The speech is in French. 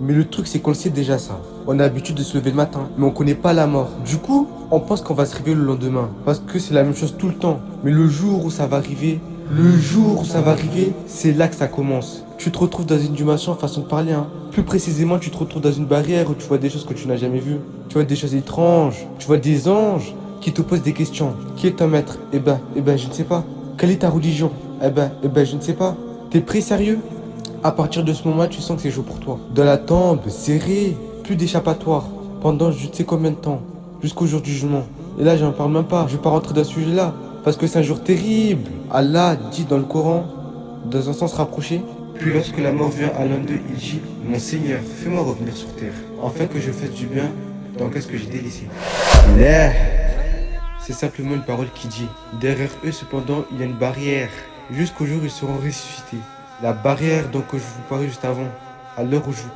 Mais le truc, c'est qu'on le sait déjà ça. On a l'habitude de se lever le matin, mais on connaît pas la mort. Du coup, on pense qu'on va se réveiller le lendemain. Parce que c'est la même chose tout le temps. Mais le jour où ça va arriver, c'est là que ça commence. Tu te retrouves dans une dimension, façon de parler, hein. Plus précisément, tu te retrouves dans une barrière où tu vois des choses que tu n'as jamais vues. Tu vois des choses étranges. Tu vois des anges qui te posent des questions. Qui est ton maître? Je ne sais pas. Quelle est ta religion? Je ne sais pas. T'es prêt, sérieux? À partir de ce moment, tu sens que c'est chaud pour toi. Dans la tombe, serré, plus d'échappatoire. Pendant je ne sais combien de temps. Jusqu'au jour du jugement. Et là, j'en parle même pas. Je vais pas rentrer dans ce sujet-là. Parce que c'est un jour terrible. Allah dit dans le Coran, dans un sens rapproché, puis lorsque la mort vient à l'un d'eux, il dit, mon Seigneur, fais-moi revenir sur terre, afin que je fasse du bien dans qu'est-ce que j'ai délaissé. Là, c'est simplement une parole qui dit, derrière eux cependant, il y a une barrière, jusqu'au jour où ils seront ressuscités. La barrière dont que je vous parlais juste avant, à l'heure où je vous